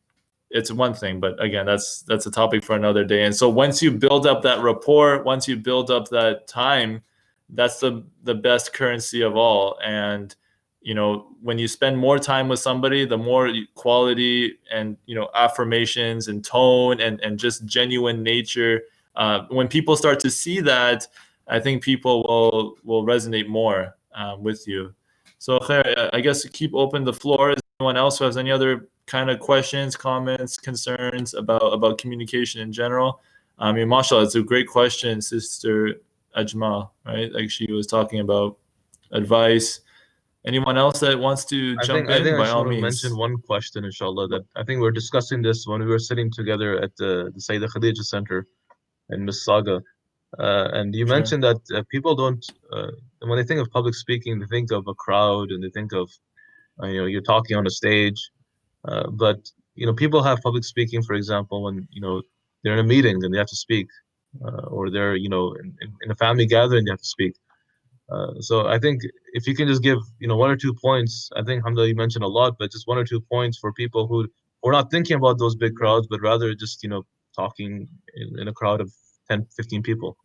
it's one thing, but again, that's a topic for another day. And so once you build up that rapport, once you build up that time, that's the best currency of all. And you know, when you spend more time with somebody, the more quality and, you know, affirmations and tone and just genuine nature. When people start to see that, I think people will resonate more with you. So Khair, I guess keep open the floor. Is anyone else who has any other kind of questions, comments, concerns about communication in general? I mean, mashallah, it's a great question, Sister Ajmal, right? Like she was talking about advice. Anyone else that wants to jump in, I by just all want to mention means. one question, inshallah, that I think we were discussing this when we were sitting together at the Sayyidah Khadija Center in Mississauga. And you Sure. mentioned that people don't, when they think of public speaking, they think of a crowd and they think of, you're talking on a stage. But, people have public speaking, for example, when, they're in a meeting and they have to speak, or they're, in a family gathering, they have to speak. So I think if you can just give, one or 2 points, I think, Hamza, you mentioned a lot, but just 1 or 2 points for people who are not thinking about those big crowds, but rather just, talking in a crowd of 10, 15 people.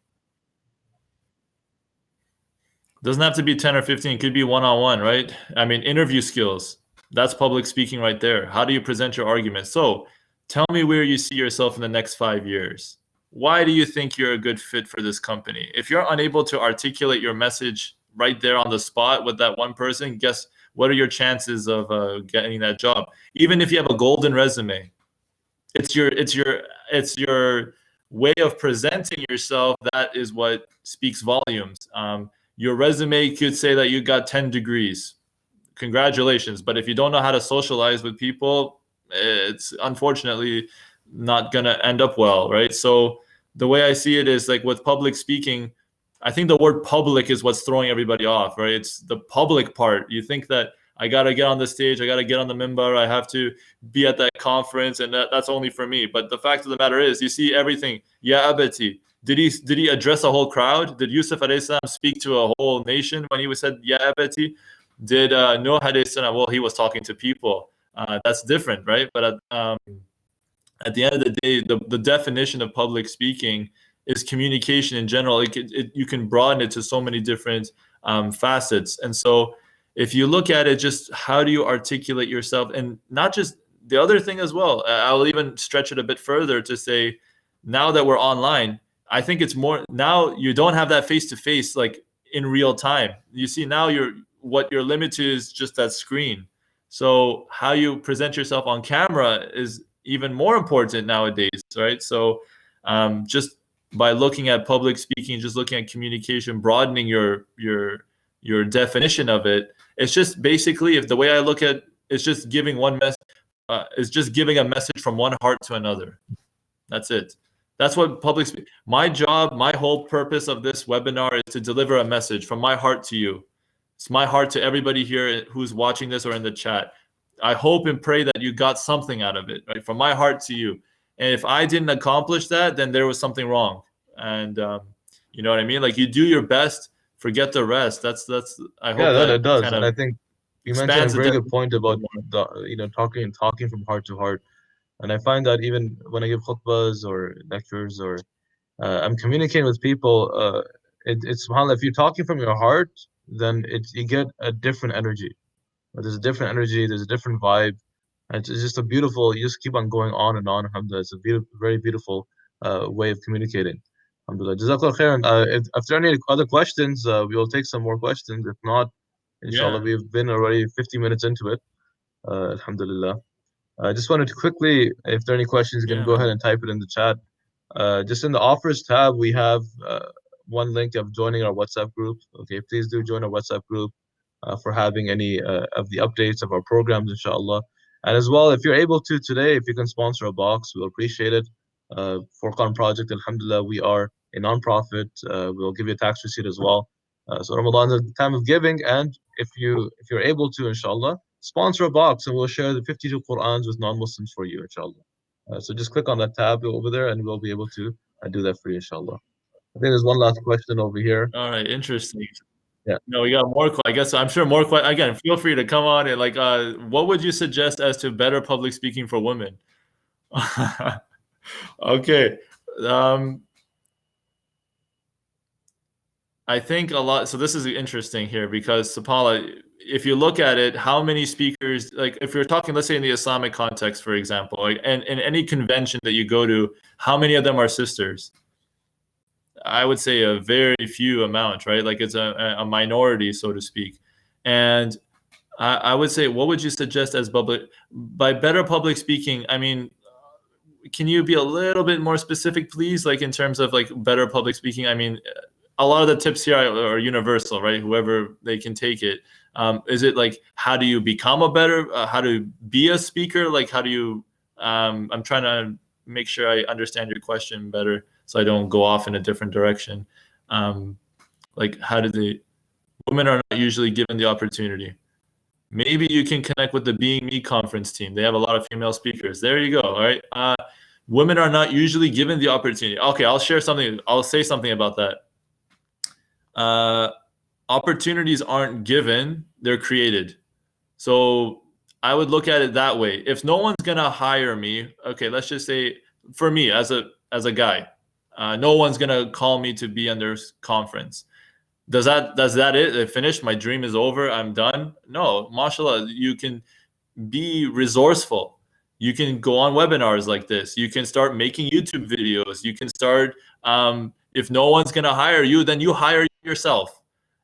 Doesn't have to be 10 or 15, it could be one-on-one, right? I mean, interview skills. That's public speaking right there. How do you present your argument? So tell me where you see yourself in the next 5 years. Why do you think you're a good fit for this company? If you're unable to articulate your message right there on the spot with that one person, guess what are your chances of getting that job? Even if you have a golden resume, it's your way of presenting yourself that is what speaks volumes. Your resume could say that you got 10 degrees. Congratulations. But if you don't know how to socialize with people, it's unfortunately not going to end up well, right? So the way I see it is like with public speaking, I think the word public is what's throwing everybody off, right? It's the public part. You think that I got to get on the stage, I got to get on the minbar, I have to be at that conference, and that's only for me. But the fact of the matter is, you see everything. Ya abati. Did he address a whole crowd? Did Yusuf alayhi salam speak to a whole nation when he said Ya abati? Did Noah alayhi salam? Well, he was talking to people. That's different, right? But at the end of the day, the definition of public speaking is communication in general. You can broaden it to so many different facets. And so if you look at it, just how do you articulate yourself, and not just the other thing as well. I'll even stretch it a bit further to say, now that we're online, I think it's more now you don't have that face to face like in real time. You see now what you're limited to is just that screen. So how you present yourself on camera is even more important nowadays, right? So just by looking at public speaking, just looking at communication, broadening your definition of it, it's just basically, if the way I look at it's just giving it's just giving a message from one heart to another. That's it. That's what my job, my whole purpose of this webinar is to deliver a message from my heart to you. It's my heart to everybody here who's watching this or in the chat. I hope and pray that you got something out of it, right? From my heart to you. And if I didn't accomplish that, then there was something wrong. And you know what I mean? Like, you do your best, forget the rest. I Yeah, hope that it that does. kind And I of think you mentioned a expands the very good definition point a bit about more. talking from heart to heart. And I find that even when I give khutbas or lectures or I'm communicating with people, it's subhanAllah, if you're talking from your heart, then you get a different energy. There's a different energy, there's a different vibe. It's just a beautiful. You just keep on going on and on. Alhamdulillah, it's a very beautiful way of communicating. Alhamdulillah. Jazakallah khairan. If there are any other questions, we will take some more questions. If not, inshallah, Yeah, we've been already 50 minutes into it. Alhamdulillah. I just wanted to quickly, if there are any questions, you can yeah, go ahead man. and type it in the chat. Just in the offers tab, we have one link of joining our WhatsApp group. Okay, please do join our WhatsApp group for having any of the updates of our programs, inshallah. And as well, if you're able to today, if you can sponsor a box, we'll appreciate it. Furqan Project, alhamdulillah, we are a non-profit. We'll give you a tax receipt as well. So Ramadan is a time of giving, and if you're able to, inshallah, sponsor a box, and we'll share the 52 Qur'ans with non-Muslims for you, inshallah. So just click on that tab over there, and we'll be able to do that for you, inshallah. I think there's one last question over here. All right, interesting. Yeah. No, we got more. I guess I'm sure more. Again, feel free to come on and like. What would you suggest as to better public speaking for women? Okay. I think a lot. So this is interesting here because Sapala, if you look at it, how many speakers, like if you're talking, let's say in the Islamic context, for example, like, and in any convention that you go to, how many of them are sisters? I would say a very few amount, right? Like it's a minority, so to speak. And I would say, what would you suggest as by better public speaking? I mean, can you be a little bit more specific, please? Like in terms of like better public speaking, I mean, a lot of the tips here are universal, right? Whoever they can take it. Is it like how do you become a better? How to be a speaker? Like how do you? I'm trying to make sure I understand your question better, so I don't go off in a different direction. Like how do the women are not usually given the opportunity? Maybe you can connect with the Being Me conference team. They have a lot of female speakers. There you go. All right. Women are not usually given the opportunity. Okay, I'll share something. I'll say something about that. Opportunities aren't given, they're created. So I would look at it that way. If no one's gonna hire me, okay, let's just say for me as a guy, no one's gonna call me to be on their conference. Does that it? Finished? My dream is over. I'm done. No, mashallah, you can be resourceful. You can go on webinars like this. You can start making YouTube videos. You can start. If no one's gonna hire you, then you hire yourself.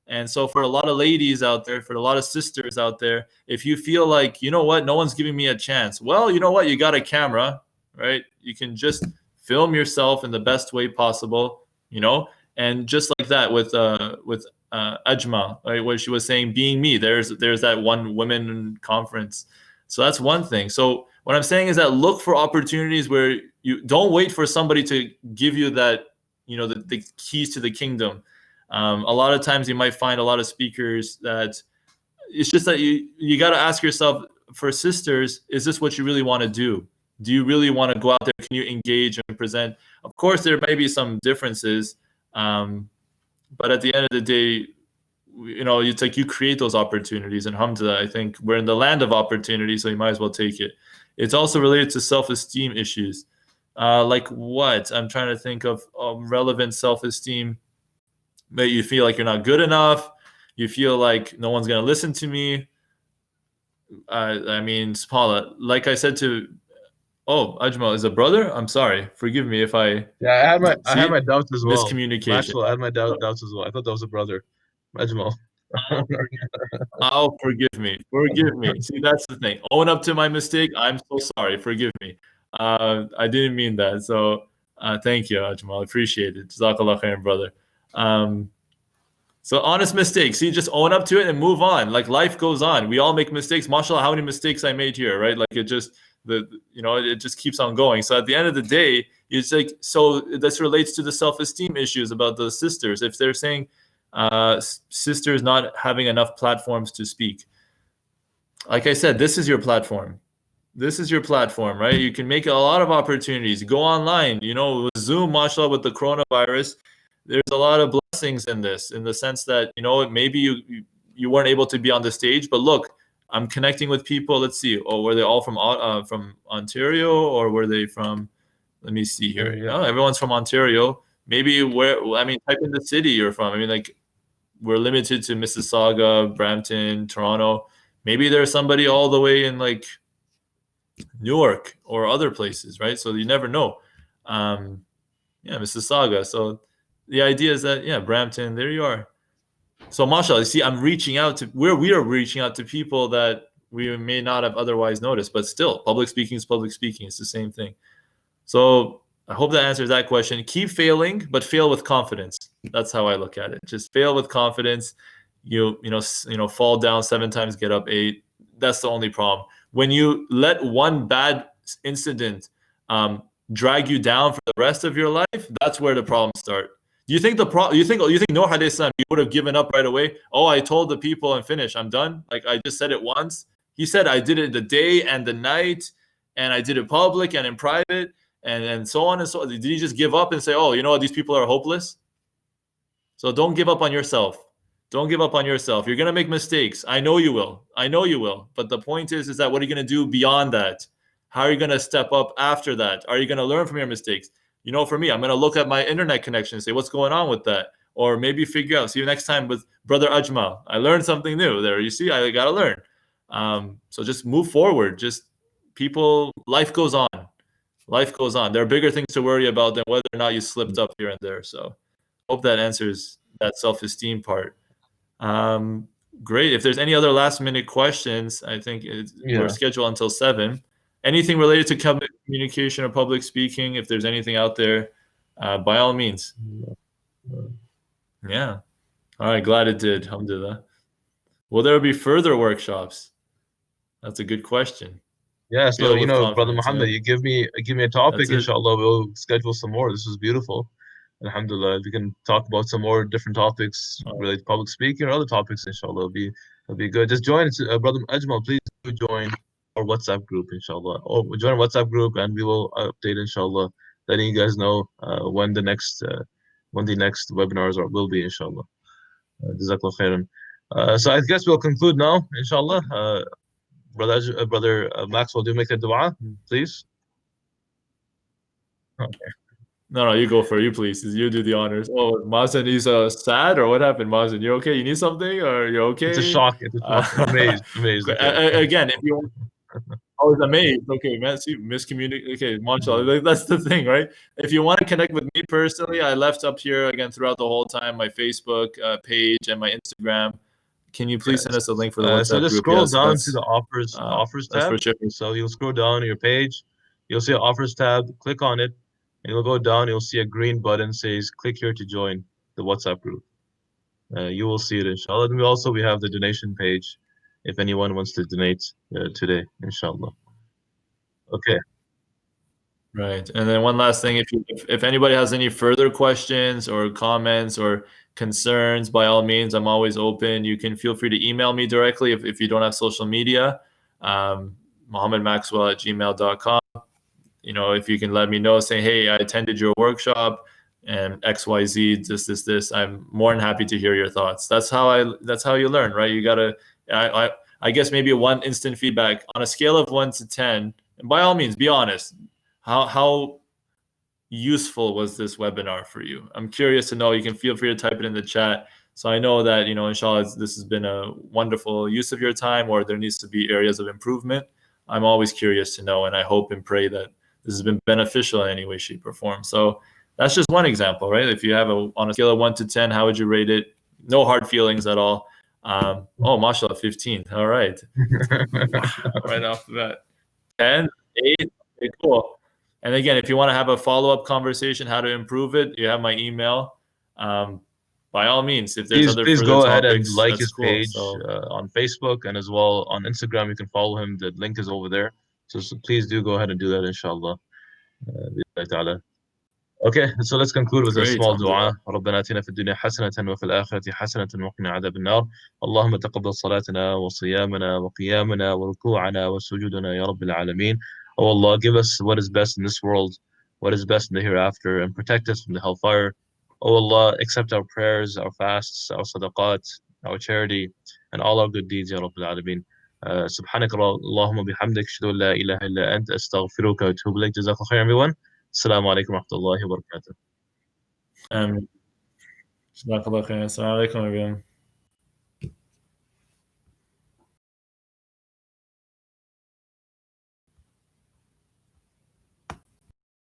And so for a lot of ladies out there, for a lot of sisters out there, if you feel like, you know what, no one's giving me a chance, well, you know what, you got a camera, right? You can just film yourself in the best way possible, you know, and just like that with Ajma, right, what she was saying, being me. There's that one women conference. So that's one thing. So what I'm saying is that look for opportunities where you don't wait for somebody to give you that, you know, the keys to the kingdom. A lot of times you might find a lot of speakers that it's just that you got to ask yourself, for sisters, is this what you really want to do? Do you really want to go out there? Can you engage and present? Of course, there may be some differences, but at the end of the day, you know, it's like you create those opportunities. And alhamdulillah, I think we're in the land of opportunity, so you might as well take it. It's also related to self-esteem issues. Like what? I'm trying to think of relevant self-esteem. That you feel like you're not good enough. You feel like no one's going to listen to me. I mean, Spala, like I said to, Ajmal is a brother. I'm sorry. Forgive me if I. Yeah, I had my doubts as well. Miscommunication. Maxwell, I had my doubts as well. I thought that was a brother. Ajmal. Oh, forgive me. Forgive me. See, that's the thing. Own up to my mistake. I'm so sorry. Forgive me. I didn't mean that. So thank you, Ajmal. Appreciate it. Jazakallah khairan, brother. So honest mistakes. See, just own up to it and move on. Like life goes on. We all make mistakes. MashaAllah, how many mistakes I made here, right? Like it just it just keeps on going. So at the end of the day, it's like, so this relates to the self-esteem issues about the sisters. If they're saying sisters not having enough platforms to speak, like I said, this is your platform. This is your platform, right? You can make a lot of opportunities. Go online. You know, with Zoom, mashallah, with the coronavirus, there's a lot of blessings in this, in the sense that, you know, maybe you weren't able to be on the stage, but look, I'm connecting with people. Let's see. Oh, were they all from Ontario, or were they from? Let me see here. Yeah. Oh, everyone's from Ontario. Maybe type in the city you're from. I mean, like, we're limited to Mississauga, Brampton, Toronto. Maybe there's somebody all the way in like Newark or other places, right? So you never know. Yeah, Mississauga. So the idea is that, yeah, Brampton, there you are. So mashallah, you see, we are reaching out to people that we may not have otherwise noticed, but still, public speaking is public speaking. It's the same thing. So I hope that answers that question. Keep failing, but fail with confidence. That's how I look at it. Just fail with confidence. Fall down 7 times, get up 8. That's the only problem. When you let one bad incident drag you down for the rest of your life, that's where the problems start. Do you think you think Noah alayhi salam, he would have given up right away? Oh, I told the people and finished. I'm done. Like I just said it once. He said I did it the day and the night, and I did it public and in private, and so on and so on. Did he just give up and say, oh, you know what, these people are hopeless? So don't give up on yourself. Don't give up on yourself. You're gonna make mistakes. I know you will. I know you will. But the point is that what are you gonna do beyond that? How are you gonna step up after that? Are you gonna learn from your mistakes? You know, for me, I'm gonna look at my internet connection and say, what's going on with that? Or maybe figure out. See you next time with Brother Ajmal. I learned something new there. You see, I gotta learn. So just move forward. Life goes on. Life goes on. There are bigger things to worry about than whether or not you slipped up here and there. So hope that answers that self-esteem part. Great. If there's any other last-minute questions, I think we're scheduled until 7. Anything related to communication or public speaking, if there's anything out there, by all means. Yeah. All right. Glad it did. Alhamdulillah. Will there be further workshops? That's a good question. Yeah. So, Brother Muhammad, you give me a topic, inshallah, we'll schedule some more. This was beautiful. Alhamdulillah. We can talk about some more different topics related to public speaking or other topics, inshallah. It'll be good. Just join, Brother Ajmal, please do join our WhatsApp group, inshallah. Or join our WhatsApp group and we will update, inshallah, letting you guys know when the next webinars will be, inshallah. Jazakallah khairan. So I guess we'll conclude now, inshallah. Brother Maxwell, do make a dua, please. Okay. No, you go for it. You please. You do the honors. Oh, Mazen is sad, or what happened, Mazen? You okay? You need something, or you're okay? It's a shock. Amazed. Okay. Again, if you I was amazed. Okay, man, see, miscommunicate. Okay, mashallah. That's the thing, right? If you want to connect with me personally, I left up here again throughout the whole time my Facebook page and my Instagram. Can you please send us a link for the WhatsApp so just group? scroll down to the offers tab. So you'll scroll down your page. You'll see an offers tab. Click on it. And you'll go down. You'll see a green button says click here to join the WhatsApp group. You will see it, inshallah. And we have the donation page if anyone wants to donate today, inshallah. Okay. Right. And then one last thing, if anybody has any further questions or comments or concerns, by all means, I'm always open. You can feel free to email me directly if you don't have social media, mohammedmaxwell@gmail.com. If you can let me know, saying, hey, I attended your workshop and XYZ, this, I'm more than happy to hear your thoughts. That's how you learn, right? You gotta, I guess maybe one instant feedback on a scale of 1 to 10, and by all means, be honest. How useful was this webinar for you? I'm curious to know. You can feel free to type it in the chat. So I know that, inshallah, this has been a wonderful use of your time, or there needs to be areas of improvement. I'm always curious to know, and I hope and pray that this has been beneficial in any way, shape, or form. So that's just one example, right? If you have on a scale of 1 to 10, how would you rate it? No hard feelings at all. Oh, mashallah, 15. All right. Right off the bat. 10, 8, okay, cool. And again, if you want to have a follow-up conversation, how to improve it, you have my email. By all means, if there's please further go topics, ahead and like his cool. page on Facebook, and as well on Instagram. You can follow him. The link is over there. So please do go ahead and do that, inshallah. Okay, so let's conclude with a small dua. ربنا آتنا في الدنيا حسنة وفي الآخرة حسنة وقنا عذاب النار. اللهم تقبل صلاتنا وصيامنا وقيامنا وركوعنا وسجودنا يا رب العالمين. Oh Allah, give us what is best in this world, what is best in the hereafter, and protect us from the hellfire. Oh Allah, accept our prayers, our fasts, our sadaqat, our charity, and all our good deeds, Ya Rabbil Alameen. سبحانك اللهم بحمدك أشهد أن لا إله إلا أنت أستغفرك وأتوب إليك. جزاك الله خير, everyone. السلام عليكم ورحمة الله وبركاته. جزاك الله خير. السلام عليكم everyone.